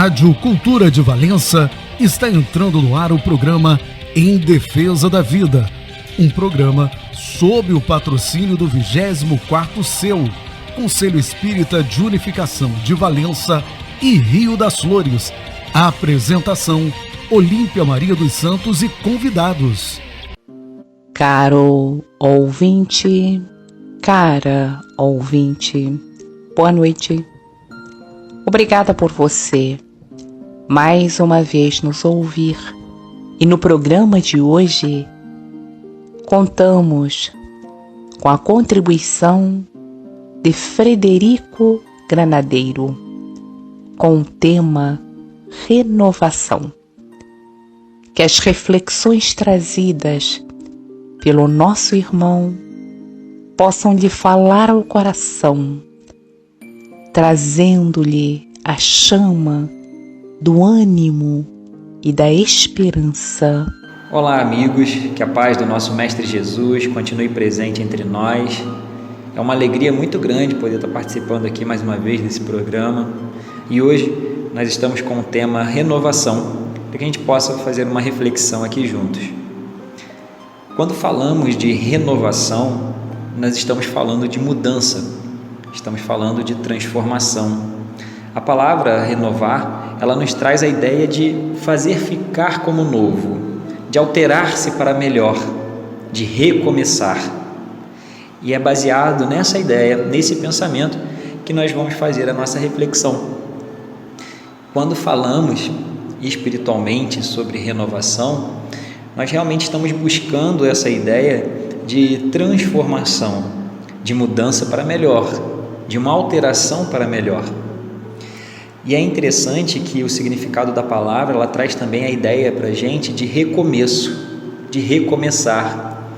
Rádio Cultura de Valença está entrando no ar o programa Em Defesa da Vida, um programa sob o patrocínio do 24º CEU, Conselho Espírita de Unificação de Valença e Rio das Flores. A apresentação, Olímpia Maria dos Santos e convidados. Caro ouvinte, cara ouvinte, boa noite. Obrigada por você mais uma vez nos ouvir. E no programa de hoje contamos com a contribuição de Frederico Granadeiro com o tema renovação. Que as reflexões trazidas pelo nosso irmão possam lhe falar ao coração, trazendo-lhe a chama do ânimo e da esperança. Olá, amigos, que a paz do nosso Mestre Jesus continue presente entre nós. É uma alegria muito grande poder estar participando aqui mais uma vez desse programa. E hoje nós estamos com o tema renovação, para que a gente possa fazer uma reflexão aqui juntos. Quando falamos de renovação, nós estamos falando de mudança, estamos falando de transformação. A palavra renovar, ela nos traz a ideia de fazer ficar como novo, de alterar-se para melhor, de recomeçar. E é baseado nessa ideia, nesse pensamento, que nós vamos fazer a nossa reflexão. Quando falamos espiritualmente sobre renovação, nós realmente estamos buscando essa ideia de transformação, de mudança para melhor, de uma alteração para melhor. E é interessante que o significado da palavra, ela traz também a ideia para a gente de recomeço, de recomeçar.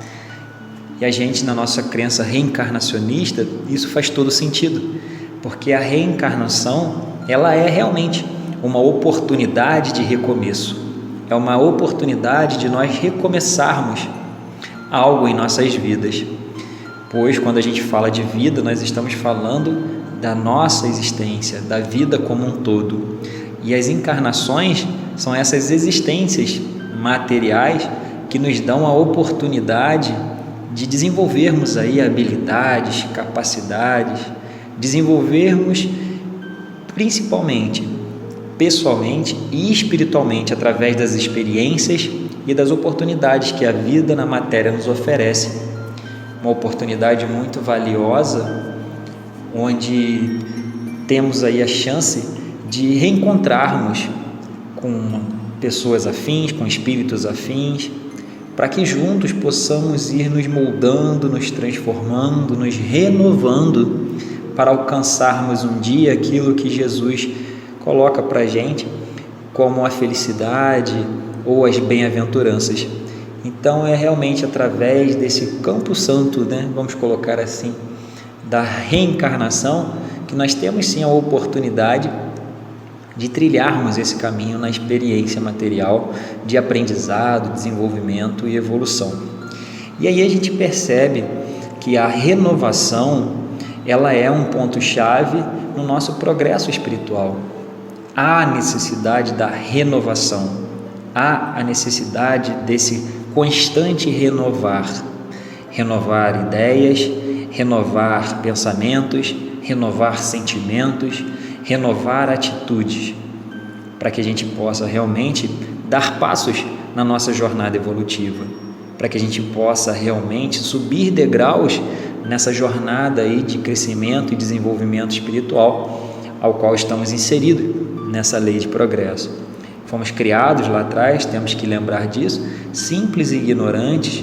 E a gente, na nossa crença reencarnacionista, isso faz todo sentido, porque a reencarnação, ela é realmente uma oportunidade de recomeço, é uma oportunidade de nós recomeçarmos algo em nossas vidas, pois quando a gente fala de vida, nós estamos falando da nossa existência, da vida como um todo, e as encarnações são essas existências materiais que nos dão a oportunidade de desenvolvermos aí habilidades, capacidades, desenvolvermos principalmente pessoalmente e espiritualmente através das experiências e das oportunidades que a vida na matéria nos oferece. Uma oportunidade muito valiosa, onde temos aí a chance de reencontrarmos com pessoas afins, com espíritos afins, para que juntos possamos ir nos moldando, nos transformando, nos renovando para alcançarmos um dia aquilo que Jesus coloca para a gente como a felicidade ou as bem-aventuranças. Então é realmente através desse campo santo, vamos colocar assim, da reencarnação, que nós temos sim a oportunidade de trilharmos esse caminho na experiência material de aprendizado, desenvolvimento e evolução. E aí a gente percebe que a renovação, ela é um ponto-chave no nosso progresso espiritual. Há a necessidade da renovação, há a necessidade desse constante renovar ideias, renovar pensamentos, renovar sentimentos, renovar atitudes, para que a gente possa realmente dar passos na nossa jornada evolutiva, para que a gente possa realmente subir degraus nessa jornada aí de crescimento e desenvolvimento espiritual ao qual estamos inseridos nessa lei de progresso. Fomos criados lá atrás, temos que lembrar disso, simples e ignorantes,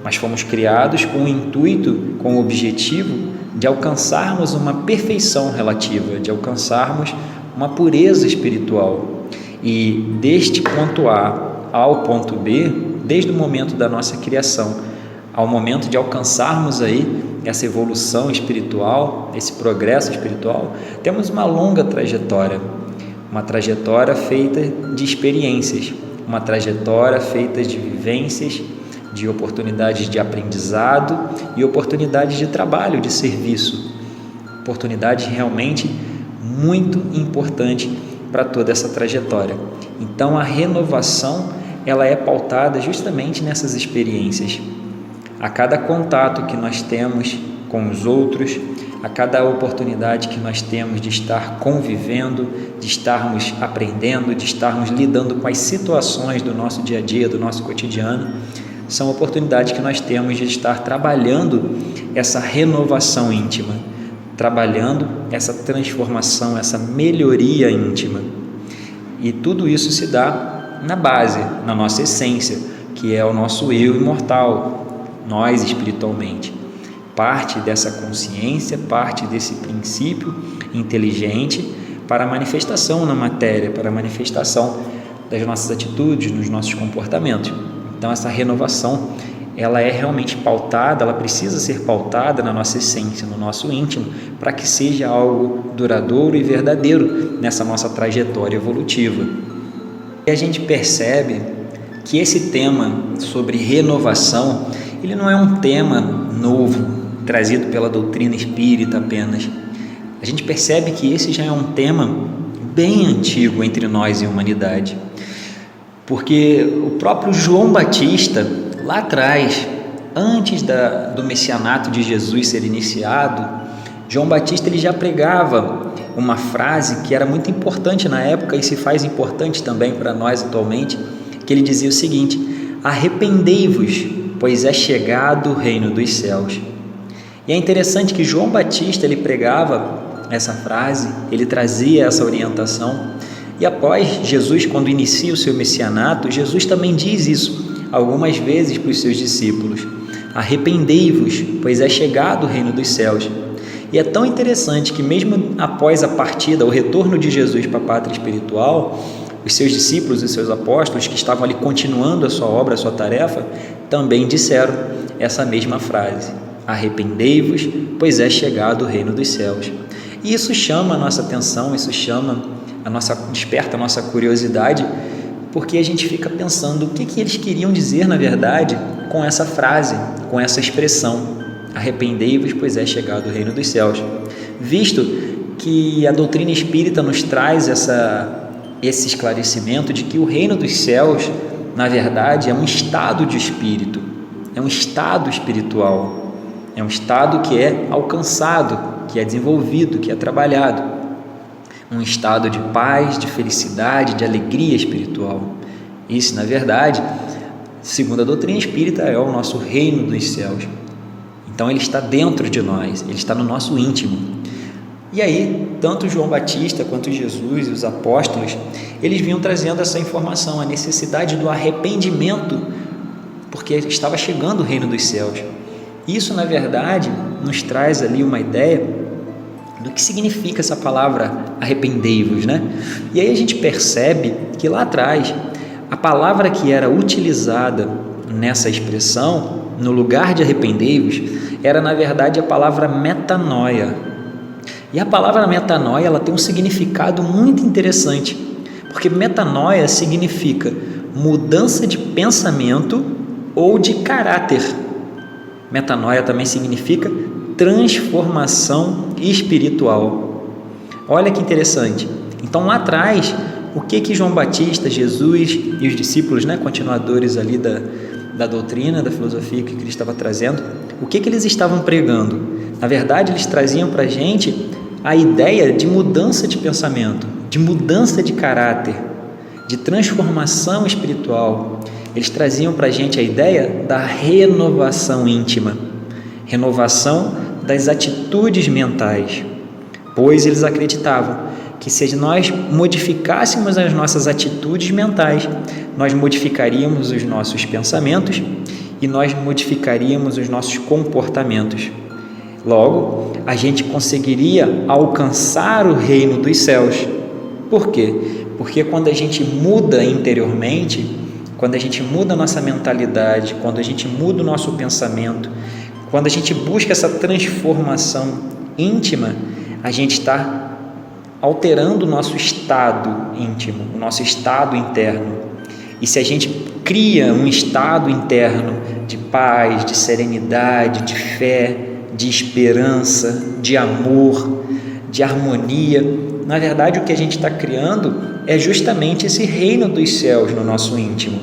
mas fomos criados com o intuito, com o objetivo de alcançarmos uma perfeição relativa, de alcançarmos uma pureza espiritual. E deste ponto A ao ponto B, desde o momento da nossa criação, ao momento de alcançarmos aí essa evolução espiritual, esse progresso espiritual, temos uma longa trajetória, uma trajetória feita de experiências, uma trajetória feita de vivências, de oportunidades de aprendizado e oportunidades de trabalho, de serviço, oportunidades realmente muito importantes para toda essa trajetória. Então a renovação, ela é pautada justamente nessas experiências. A cada contato que nós temos com os outros, a cada oportunidade que nós temos de estar convivendo, de estarmos aprendendo, de estarmos lidando com as situações do nosso dia a dia, do nosso cotidiano, são oportunidades que nós temos de estar trabalhando essa renovação íntima, trabalhando essa transformação, essa melhoria íntima. E tudo isso se dá na base, na nossa essência, que é o nosso eu imortal, nós espiritualmente. Parte dessa consciência, parte desse princípio inteligente para a manifestação na matéria, para a manifestação das nossas atitudes, nos nossos comportamentos. Então essa renovação, ela é realmente pautada, ela precisa ser pautada na nossa essência, no nosso íntimo, para que seja algo duradouro e verdadeiro nessa nossa trajetória evolutiva. E a gente percebe que esse tema sobre renovação, ele não é um tema novo, trazido pela doutrina espírita apenas. A gente percebe que esse já é um tema bem antigo entre nós e a humanidade, porque o próprio João Batista, lá atrás, antes do messianato de Jesus ser iniciado, João Batista ele já pregava uma frase que era muito importante na época e se faz importante também para nós atualmente, que ele dizia o seguinte: arrependei-vos, pois é chegado o reino dos céus. E é interessante que João Batista ele pregava essa frase, ele trazia essa orientação, e após Jesus, quando inicia o seu messianato, Jesus também diz isso algumas vezes para os seus discípulos: arrependei-vos, pois é chegado o reino dos céus. E é tão interessante que mesmo após a partida, o retorno de Jesus para a pátria espiritual, os seus discípulos e seus apóstolos que estavam ali continuando a sua obra, a sua tarefa, também disseram essa mesma frase: arrependei-vos, pois é chegado o reino dos céus. E isso chama a nossa atenção, isso desperta a nossa curiosidade, porque a gente fica pensando o que eles queriam dizer na verdade com essa frase, com essa expressão: arrependei-vos, pois é chegado o reino dos céus. Visto que a doutrina espírita nos traz esse esclarecimento de que o reino dos céus, na verdade, é um estado de espírito, é um estado espiritual, é um estado que é alcançado, que é desenvolvido, que é trabalhado, um estado de paz, de felicidade, de alegria espiritual. Isso, na verdade, segundo a doutrina espírita, é o nosso reino dos céus. Então ele está dentro de nós, ele está no nosso íntimo. E aí, tanto João Batista quanto Jesus e os apóstolos, eles vinham trazendo essa informação, a necessidade do arrependimento, porque estava chegando o reino dos céus. Isso, na verdade, nos traz ali uma ideia do que significa essa palavra arrependei-vos, né? E aí a gente percebe que lá atrás, a palavra que era utilizada nessa expressão, no lugar de arrependei-vos, era na verdade a palavra metanoia. E a palavra metanoia, ela tem um significado muito interessante, porque metanoia significa mudança de pensamento ou de caráter. Metanoia também significa transformação espiritual. Olha que interessante. Então lá atrás, o que João Batista, Jesus e os discípulos, né, continuadores ali da doutrina, da filosofia que Cristo estava trazendo, o que eles estavam pregando? Na verdade, eles traziam para a gente a ideia de mudança de pensamento, de mudança de caráter, de transformação espiritual. Eles traziam para a gente a ideia da renovação íntima, renovação das atitudes mentais, pois eles acreditavam que se nós modificássemos as nossas atitudes mentais, nós modificaríamos os nossos pensamentos e nós modificaríamos os nossos comportamentos. Logo, a gente conseguiria alcançar o reino dos céus. Por quê? Porque quando a gente muda interiormente, quando a gente muda a nossa mentalidade, quando a gente muda o nosso pensamento, quando a gente busca essa transformação íntima, a gente está alterando o nosso estado íntimo, o nosso estado interno. E se a gente cria um estado interno de paz, de serenidade, de fé, de esperança, de amor, de harmonia, na verdade, o que a gente está criando é justamente esse reino dos céus no nosso íntimo.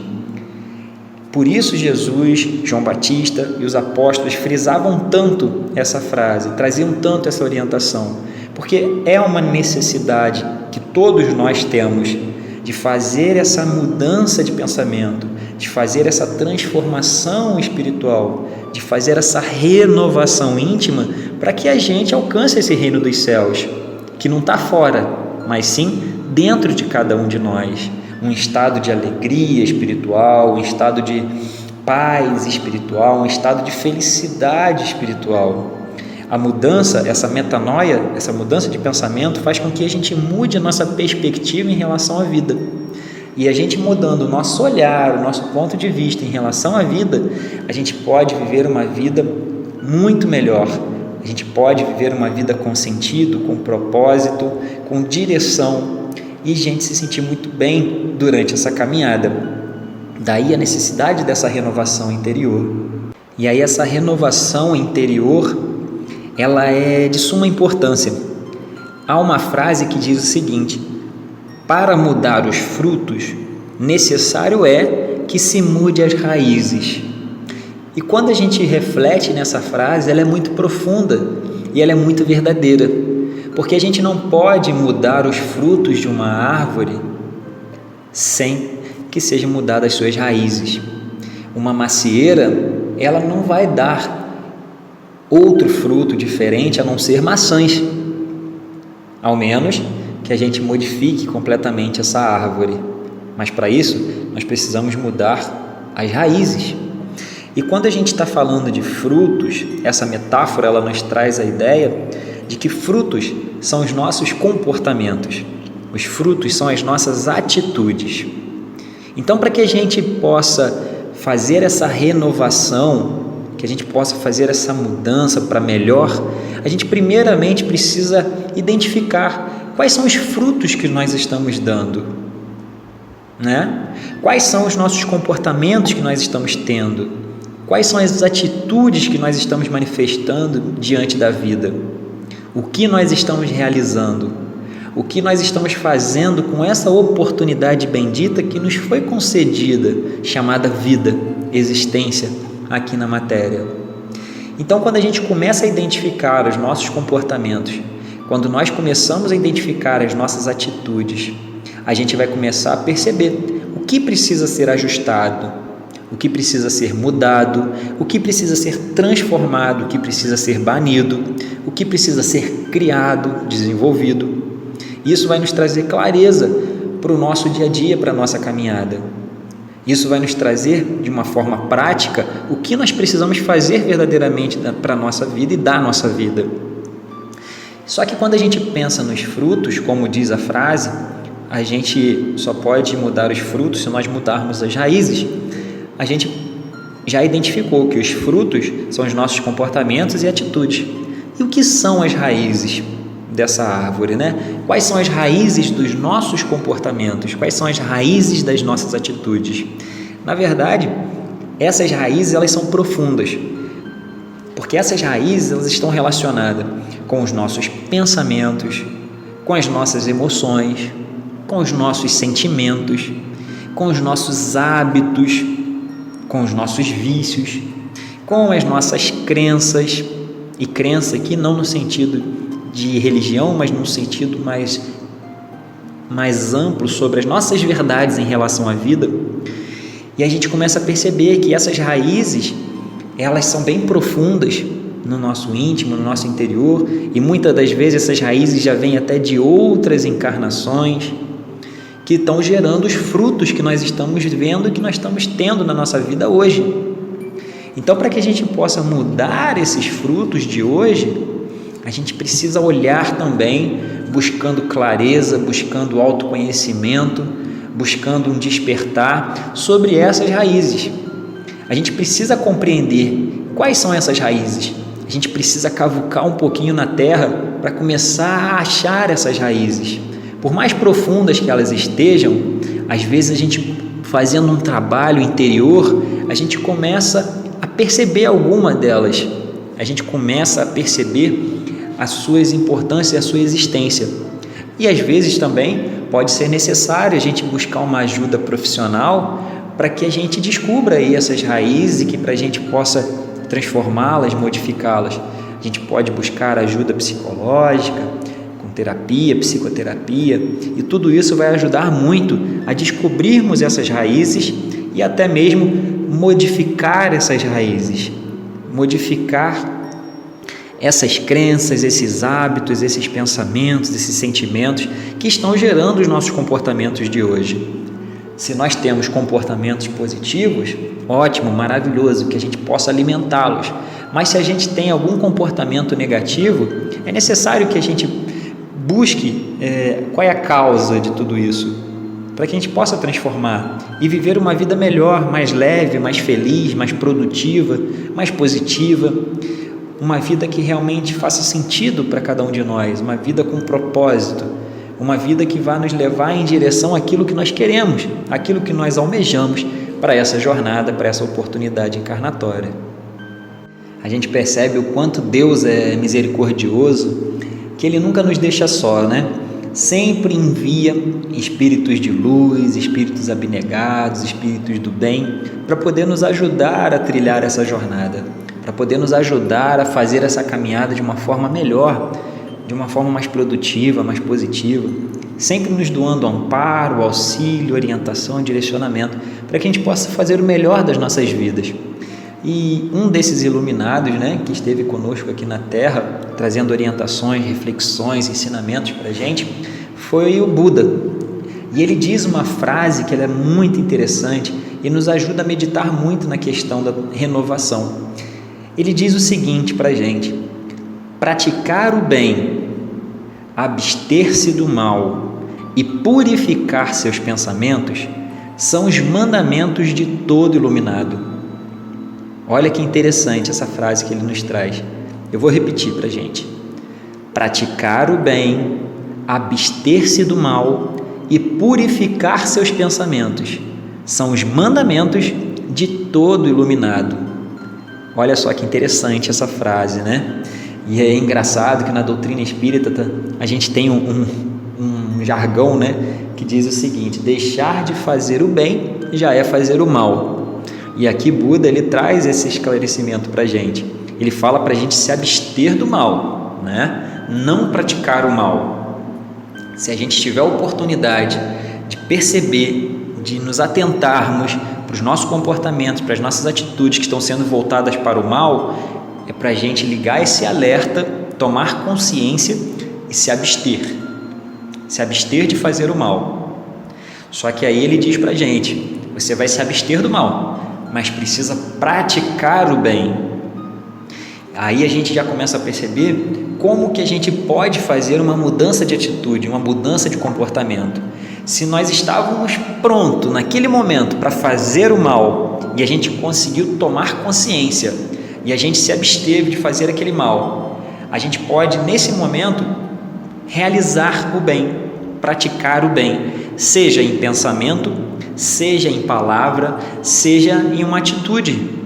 Por isso Jesus, João Batista e os apóstolos frisavam tanto essa frase, traziam tanto essa orientação, porque é uma necessidade que todos nós temos de fazer essa mudança de pensamento, de fazer essa transformação espiritual, de fazer essa renovação íntima para que a gente alcance esse reino dos céus, que não está fora, mas sim dentro de cada um de nós. Um estado de alegria espiritual, um estado de paz espiritual, um estado de felicidade espiritual. A mudança, essa metanoia, essa mudança de pensamento faz com que a gente mude a nossa perspectiva em relação à vida. E a gente mudando o nosso olhar, o nosso ponto de vista em relação à vida, a gente pode viver uma vida muito melhor. A gente pode viver uma vida com sentido, com propósito, com direção e a gente se sentir muito bem durante essa caminhada. Daí a necessidade dessa renovação interior. E aí essa renovação interior, ela é de suma importância. Há uma frase que diz o seguinte: para mudar os frutos, necessário é que se mude as raízes. E quando a gente reflete nessa frase, ela é muito profunda e ela é muito verdadeira, porque a gente não pode mudar os frutos de uma árvore sem que sejam mudadas as suas raízes. Uma macieira, ela não vai dar outro fruto diferente a não ser maçãs, ao menos que a gente modifique completamente essa árvore. Mas para isso, nós precisamos mudar as raízes. E quando a gente está falando de frutos, essa metáfora ela nos traz a ideia de que frutos são os nossos comportamentos, os frutos são as nossas atitudes. Então, para que a gente possa fazer essa renovação, que a gente possa fazer essa mudança para melhor, a gente primeiramente precisa identificar quais são os frutos que nós estamos dando, né? Quais são os nossos comportamentos que nós estamos tendo? Quais são as atitudes que nós estamos manifestando diante da vida? O que nós estamos realizando? O que nós estamos fazendo com essa oportunidade bendita que nos foi concedida, chamada vida, existência aqui na matéria? Então, quando a gente começa a identificar os nossos comportamentos, quando nós começamos a identificar as nossas atitudes, a gente vai começar a perceber o que precisa ser ajustado, o que precisa ser mudado, o que precisa ser transformado, o que precisa ser banido, o que precisa ser criado, desenvolvido. Isso vai nos trazer clareza para o nosso dia a dia, para a nossa caminhada. Isso vai nos trazer de uma forma prática o que nós precisamos fazer verdadeiramente para a nossa vida e da nossa vida. Só que quando a gente pensa nos frutos, como diz a frase, a gente só pode mudar os frutos se nós mudarmos as raízes. A gente já identificou que os frutos são os nossos comportamentos e atitudes. E o que são as raízes dessa árvore, né? Quais são as raízes dos nossos comportamentos? Quais são as raízes das nossas atitudes? Na verdade, essas raízes elas são profundas, porque essas raízes elas estão relacionadas com os nossos pensamentos, com as nossas emoções, com os nossos sentimentos, com os nossos hábitos, com os nossos vícios, com as nossas crenças, e crença aqui não no sentido de religião, mas no sentido mais amplo sobre as nossas verdades em relação à vida. E a gente começa a perceber que essas raízes, elas são bem profundas no nosso íntimo, no nosso interior, e muitas das vezes essas raízes já vêm até de outras encarnações, que estão gerando os frutos que nós estamos vendo, que nós estamos tendo na nossa vida hoje. Então, para que a gente possa mudar esses frutos de hoje, a gente precisa olhar também, buscando clareza, buscando autoconhecimento, buscando um despertar sobre essas raízes. A gente precisa compreender quais são essas raízes. A gente precisa cavucar um pouquinho na terra para começar a achar essas raízes. Por mais profundas que elas estejam, às vezes a gente fazendo um trabalho interior, a gente começa a perceber alguma delas, a gente começa a perceber as suas importâncias e a sua existência. E às vezes também pode ser necessário a gente buscar uma ajuda profissional para que a gente descubra aí essas raízes e que para a gente possa transformá-las, modificá-las. A gente pode buscar ajuda psicológica, com terapia, psicoterapia, e tudo isso vai ajudar muito a descobrirmos essas raízes e até mesmo modificar essas raízes, modificar essas crenças, esses hábitos, esses pensamentos, esses sentimentos que estão gerando os nossos comportamentos de hoje. Se nós temos comportamentos positivos, ótimo, maravilhoso, que a gente possa alimentá-los. Mas se a gente tem algum comportamento negativo, é necessário que a gente busque qual é a causa de tudo isso, para que a gente possa transformar e viver uma vida melhor, mais leve, mais feliz, mais produtiva, mais positiva, uma vida que realmente faça sentido para cada um de nós, uma vida com propósito, uma vida que vá nos levar em direção àquilo que nós queremos, àquilo que nós almejamos para essa jornada, para essa oportunidade encarnatória. A gente percebe o quanto Deus é misericordioso, que Ele nunca nos deixa só, né? Sempre envia espíritos de luz, espíritos abnegados, espíritos do bem, para poder nos ajudar a trilhar essa jornada, para poder nos ajudar a fazer essa caminhada de uma forma melhor, de uma forma mais produtiva, mais positiva, sempre nos doando amparo, auxílio, orientação, direcionamento, para que a gente possa fazer o melhor das nossas vidas. E um desses iluminados, né, que esteve conosco aqui na Terra, trazendo orientações, reflexões, ensinamentos para a gente, foi o Buda. E ele diz uma frase que ela é muito interessante e nos ajuda a meditar muito na questão da renovação. Ele diz o seguinte para a gente: praticar o bem, abster-se do mal e purificar seus pensamentos são os mandamentos de todo iluminado. Olha que interessante essa frase que ele nos traz. Eu vou repetir para a gente. Praticar o bem, abster-se do mal e purificar seus pensamentos são os mandamentos de todo iluminado. Olha só que interessante essa frase, né? E é engraçado que na doutrina espírita a gente tem um jargão, né, que diz o seguinte: deixar de fazer o bem já é fazer o mal. E aqui Buda ele traz esse esclarecimento para a gente. Ele fala para a gente se abster do mal, né? Não praticar o mal. Se a gente tiver a oportunidade de perceber, de nos atentarmos para os nossos comportamentos, para as nossas atitudes que estão sendo voltadas para o mal, é para a gente ligar esse alerta, tomar consciência e se abster de fazer o mal. Só que aí ele diz para a gente: você vai se abster do mal, mas precisa praticar o bem. Aí a gente já começa a perceber como que a gente pode fazer uma mudança de atitude, uma mudança de comportamento. Se nós estávamos prontos naquele momento para fazer o mal e a gente conseguiu tomar consciência e a gente se absteve de fazer aquele mal, a gente pode nesse momento realizar o bem, praticar o bem, seja em pensamento, seja em palavra, seja em uma atitude.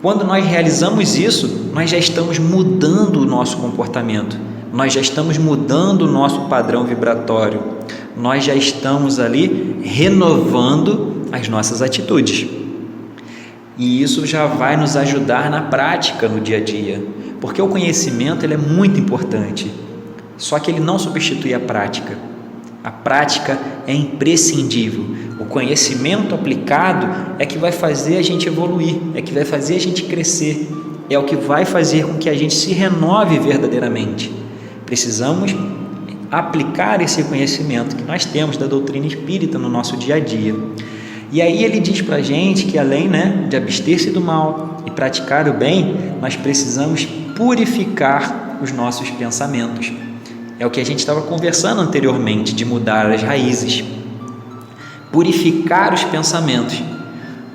Quando nós realizamos isso, nós já estamos mudando o nosso comportamento, nós já estamos mudando o nosso padrão vibratório, nós já estamos ali renovando as nossas atitudes. E isso já vai nos ajudar na prática, no dia a dia, porque o conhecimento ele é muito importante, só que ele não substitui a prática. A prática é imprescindível. O conhecimento aplicado é que vai fazer a gente evoluir, é que vai fazer a gente crescer, é o que vai fazer com que a gente se renove verdadeiramente. Precisamos aplicar esse conhecimento que nós temos da doutrina espírita no nosso dia a dia. E aí ele diz para a gente que além, né, de abster-se do mal e praticar o bem, nós precisamos purificar os nossos pensamentos. É o que a gente estava conversando anteriormente, de mudar as raízes. Purificar os pensamentos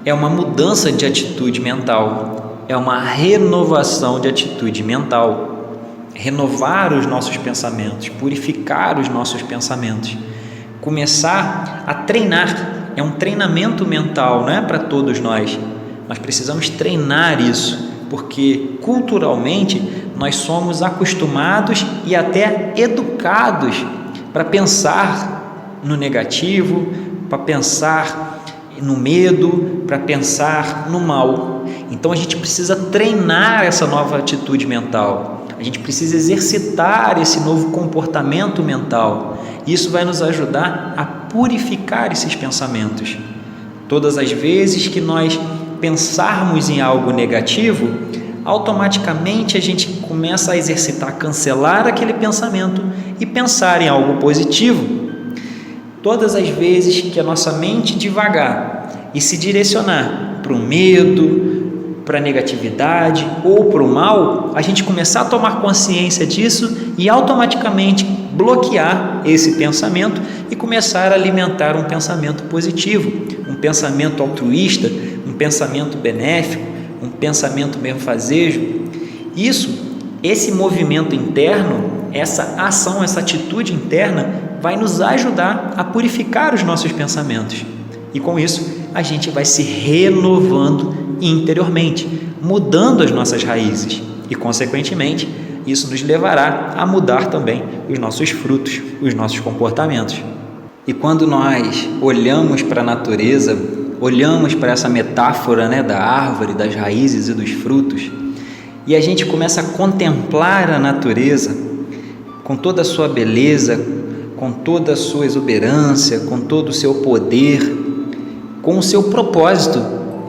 é uma mudança de atitude mental, é uma renovação de atitude mental. Renovar os nossos pensamentos, purificar os nossos pensamentos. Começar a treinar, é um treinamento mental, não é para todos nós. Nós precisamos treinar isso, porque culturalmente nós somos acostumados e até educados para pensar no negativo, para pensar no medo, para pensar no mal. Então a gente precisa treinar essa nova atitude mental, a gente precisa exercitar esse novo comportamento mental. Isso vai nos ajudar a purificar esses pensamentos. Todas as vezes que nós pensarmos em algo negativo, automaticamente a gente começa a exercitar, cancelar aquele pensamento e pensar em algo positivo. Todas as vezes que a nossa mente divagar e se direcionar para o medo, para a negatividade ou para o mal, a gente começar a tomar consciência disso e automaticamente bloquear esse pensamento e começar a alimentar um pensamento positivo, um pensamento altruísta, um pensamento benéfico, um pensamento benfazejo. Esse movimento interno, essa ação, essa atitude interna vai nos ajudar a purificar os nossos pensamentos. E com isso, a gente vai se renovando interiormente, mudando as nossas raízes. E, consequentemente, isso nos levará a mudar também os nossos frutos, os nossos comportamentos. E quando nós olhamos para a natureza, olhamos para essa metáfora, da árvore, das raízes e dos frutos, e a gente começa a contemplar a natureza com toda a sua beleza, com toda a sua exuberância, com todo o seu poder, com o seu propósito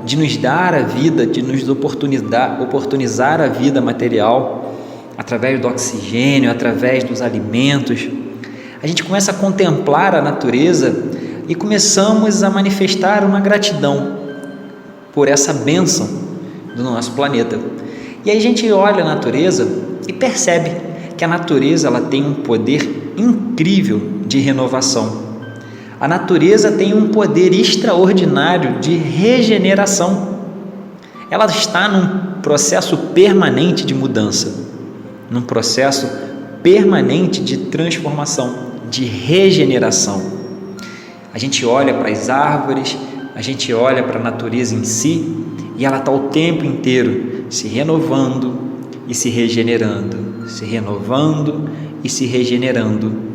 de nos dar a vida, de nos oportunizar a vida material, através do oxigênio, através dos alimentos. A gente começa a contemplar a natureza e começamos a manifestar uma gratidão por essa bênção do nosso planeta. E aí a gente olha a natureza e percebe que a natureza ela tem um poder incrível de renovação. A natureza tem um poder extraordinário de regeneração. Ela está num processo permanente de mudança, num processo permanente de transformação, de regeneração. A gente olha para as árvores, a gente olha para a natureza em si e ela está o tempo inteiro se renovando e se regenerando, se renovando e se regenerando.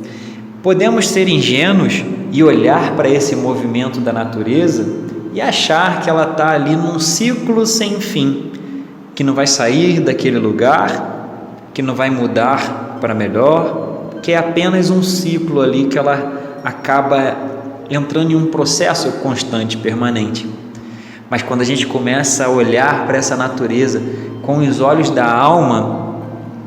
Podemos ser ingênuos e olhar para esse movimento da natureza e achar que ela está ali num ciclo sem fim, que não vai sair daquele lugar, que não vai mudar para melhor, que é apenas um ciclo ali que ela acaba entrando em um processo constante, permanente. Mas quando a gente começa a olhar para essa natureza com os olhos da alma,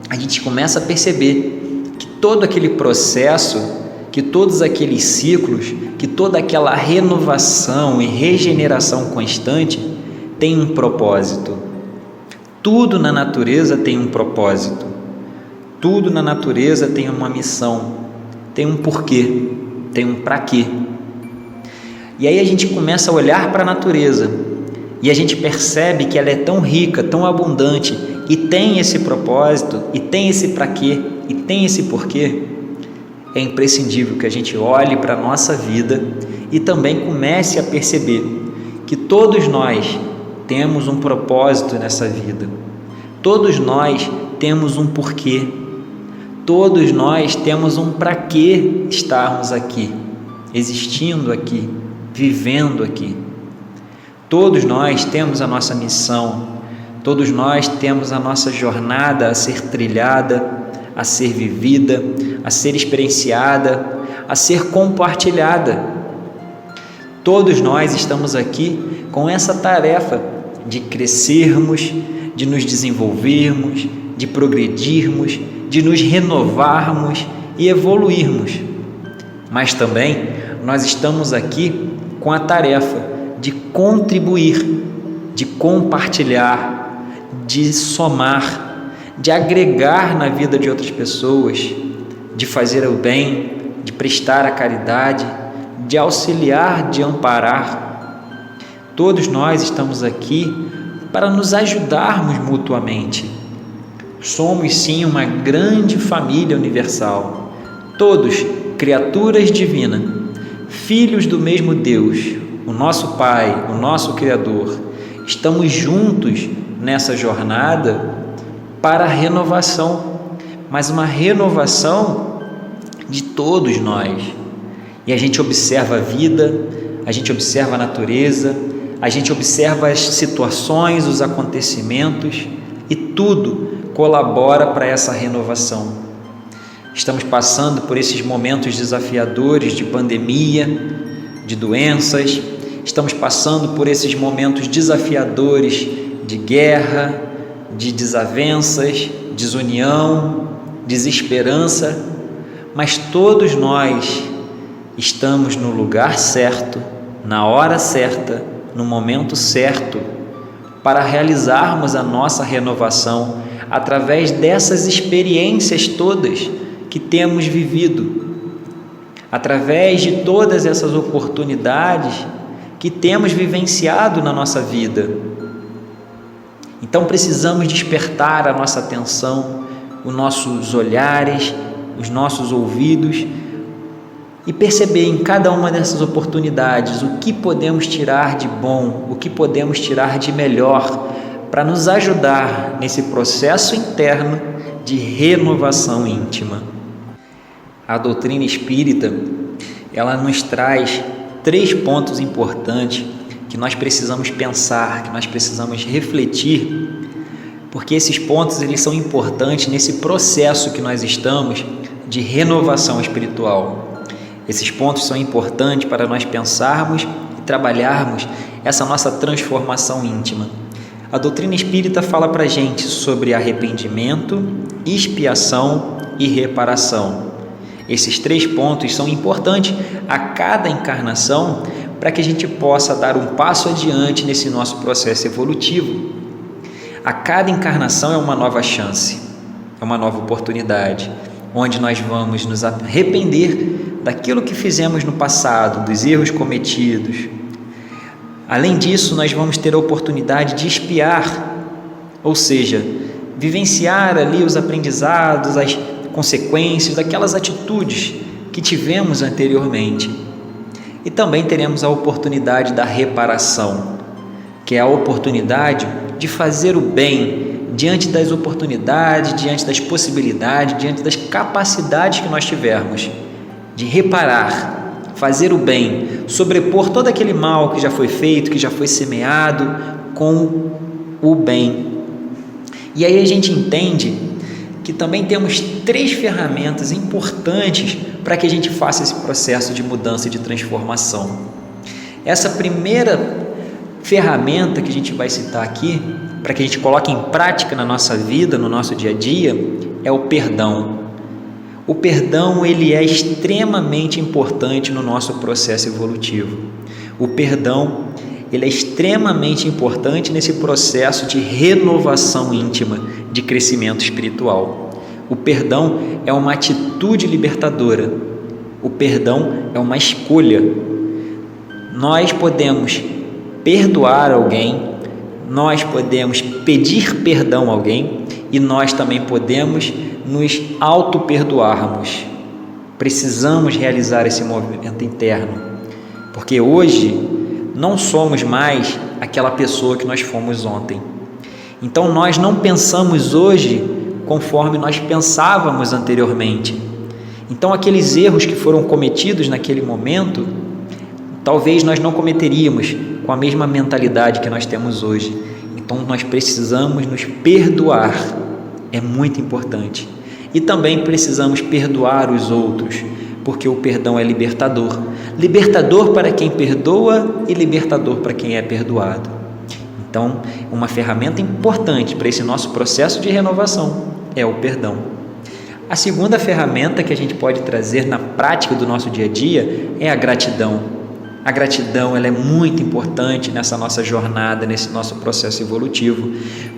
a gente começa a perceber que todo aquele processo, que todos aqueles ciclos, que toda aquela renovação e regeneração constante tem um propósito. Tudo na natureza tem um propósito. Tudo na natureza tem uma missão, tem um porquê, tem um para quê. E aí a gente começa a olhar para a natureza e a gente percebe que ela é tão rica, tão abundante e tem esse propósito, e tem esse para quê, e tem esse porquê. É imprescindível que a gente olhe para a nossa vida e também comece a perceber que todos nós temos um propósito nessa vida. Todos nós temos um porquê. Todos nós temos um para que estarmos aqui, existindo aqui, vivendo aqui. Todos nós temos a nossa missão. Todos nós temos a nossa jornada a ser trilhada, a ser vivida, a ser experienciada, a ser compartilhada. Todos nós estamos aqui com essa tarefa de crescermos, de nos desenvolvermos, de progredirmos, de nos renovarmos e evoluirmos. Mas também nós estamos aqui com a tarefa de contribuir, de compartilhar, de somar, de agregar na vida de outras pessoas, de fazer o bem, de prestar a caridade, de auxiliar, de amparar. Todos nós estamos aqui para nos ajudarmos mutuamente. Somos sim uma grande família universal, todos criaturas divinas, filhos do mesmo Deus, o nosso Pai, o nosso Criador. Estamos juntos nessa jornada para a renovação, mas uma renovação de todos nós. E a gente observa a vida, a gente observa a natureza, a gente observa as situações, os acontecimentos, e tudo colabora para essa renovação. Estamos passando por esses momentos desafiadores de pandemia, de doenças, estamos passando por esses momentos desafiadores de guerra, de desavenças, desunião, desesperança, mas todos nós estamos no lugar certo, na hora certa, no momento certo, para realizarmos a nossa renovação através dessas experiências todas que temos vivido, através de todas essas oportunidades que temos vivenciado na nossa vida. Então precisamos despertar a nossa atenção, os nossos olhares, os nossos ouvidos e perceber em cada uma dessas oportunidades o que podemos tirar de bom, o que podemos tirar de melhor para nos ajudar nesse processo interno de renovação íntima. A doutrina espírita, ela nos traz 3 pontos importantes que nós precisamos pensar, que nós precisamos refletir, porque esses pontos eles são importantes nesse processo que nós estamos de renovação espiritual. Esses pontos são importantes para nós pensarmos e trabalharmos essa nossa transformação íntima. A doutrina espírita fala para a gente sobre arrependimento, expiação e reparação. Esses 3 pontos são importantes a cada encarnação para que a gente possa dar um passo adiante nesse nosso processo evolutivo. A cada encarnação é uma nova chance, é uma nova oportunidade, onde nós vamos nos arrepender daquilo que fizemos no passado, dos erros cometidos. Além disso, nós vamos ter a oportunidade de expiar, ou seja, vivenciar ali os aprendizados, as consequências daquelas atitudes que tivemos anteriormente. E também teremos a oportunidade da reparação, que é a oportunidade de fazer o bem diante das oportunidades, diante das possibilidades, diante das capacidades que nós tivermos, de reparar, fazer o bem, sobrepor todo aquele mal que já foi feito, que já foi semeado com o bem. E aí a gente entende que também temos 3 ferramentas importantes para que a gente faça esse processo de mudança e de transformação. Essa primeira ferramenta que a gente vai citar aqui, para que a gente coloque em prática na nossa vida, no nosso dia a dia, é o perdão. O perdão, ele é extremamente importante no nosso processo evolutivo. O perdão, ele é extremamente importante nesse processo de renovação íntima, de crescimento espiritual. O perdão é uma atitude libertadora. O perdão é uma escolha. Nós podemos perdoar alguém, nós podemos pedir perdão a alguém e nós também podemos nos auto-perdoarmos. Precisamos realizar esse movimento interno, porque hoje não somos mais aquela pessoa que nós fomos ontem. Então nós não pensamos hoje conforme nós pensávamos anteriormente. Então aqueles erros que foram cometidos naquele momento, talvez nós não cometeríamos com a mesma mentalidade que nós temos hoje. Então nós precisamos nos perdoar, é muito importante. E também precisamos perdoar os outros, porque o perdão é libertador. Libertador para quem perdoa e libertador para quem é perdoado. Então, uma ferramenta importante para esse nosso processo de renovação é o perdão. A segunda ferramenta que a gente pode trazer na prática do nosso dia a dia é a gratidão. A gratidão ela é muito importante nessa nossa jornada, nesse nosso processo evolutivo,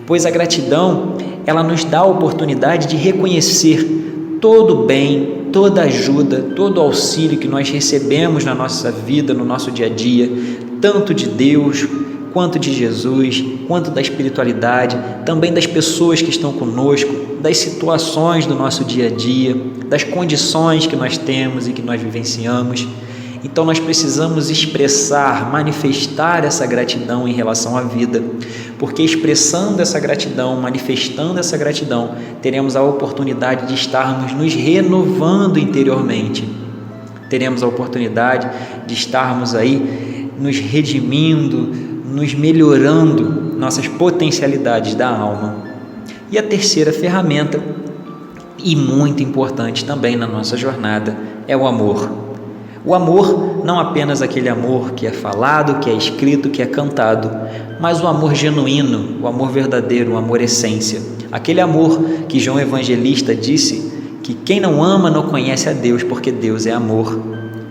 pois a gratidão ela nos dá a oportunidade de reconhecer todo o bem, toda ajuda, todo o auxílio que nós recebemos na nossa vida, no nosso dia a dia, tanto de Deus, quanto de Jesus, quanto da espiritualidade, também das pessoas que estão conosco, das situações do nosso dia a dia, das condições que nós temos e que nós vivenciamos. Então nós precisamos expressar, manifestar essa gratidão em relação à vida, porque expressando essa gratidão, manifestando essa gratidão, teremos a oportunidade de estarmos nos renovando interiormente. Teremos a oportunidade de estarmos aí nos redimindo, nos melhorando nossas potencialidades da alma. E a terceira ferramenta, e muito importante também na nossa jornada, é o amor. O amor, não apenas aquele amor que é falado, que é escrito, que é cantado, mas o amor genuíno, o amor verdadeiro, o amor essência. Aquele amor que João Evangelista disse que quem não ama não conhece a Deus, porque Deus é amor.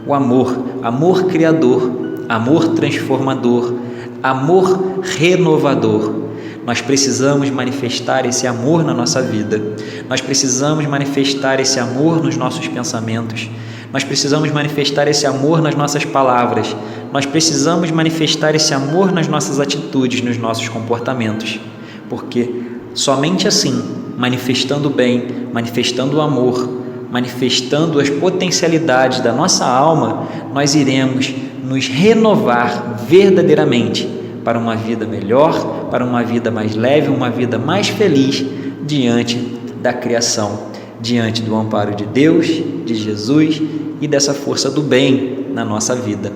O amor, amor criador, amor transformador, amor renovador. Nós precisamos manifestar esse amor na nossa vida. Nós precisamos manifestar esse amor nos nossos pensamentos. Nós precisamos manifestar esse amor nas nossas palavras. Nós precisamos manifestar esse amor nas nossas atitudes, nos nossos comportamentos. Porque somente assim, manifestando o bem, manifestando o amor, manifestando as potencialidades da nossa alma, nós iremos nos renovar verdadeiramente para uma vida melhor, para uma vida mais leve, uma vida mais feliz diante da criação, diante do amparo de Deus, de Jesus e dessa força do bem na nossa vida.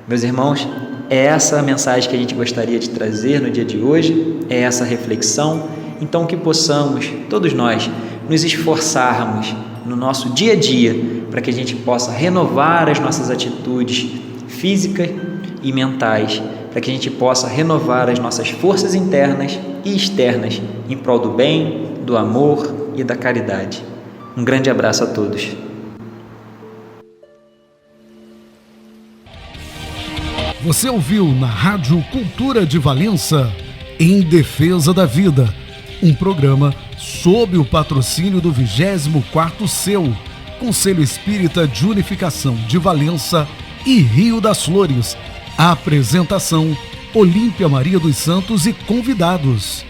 Meus irmãos, é essa a mensagem que a gente gostaria de trazer no dia de hoje, é essa reflexão. Então que possamos, todos nós, nos esforçarmos no nosso dia a dia para que a gente possa renovar as nossas atitudes físicas e mentais, para que a gente possa renovar as nossas forças internas e externas em prol do bem, do amor e da caridade. Um grande abraço a todos. Você ouviu na Rádio Cultura de Valença, Em Defesa da Vida, um programa sob o patrocínio do 24º CEU, Conselho Espírita de Unificação de Valença e Rio das Flores. A apresentação, Olímpia Maria dos Santos e convidados.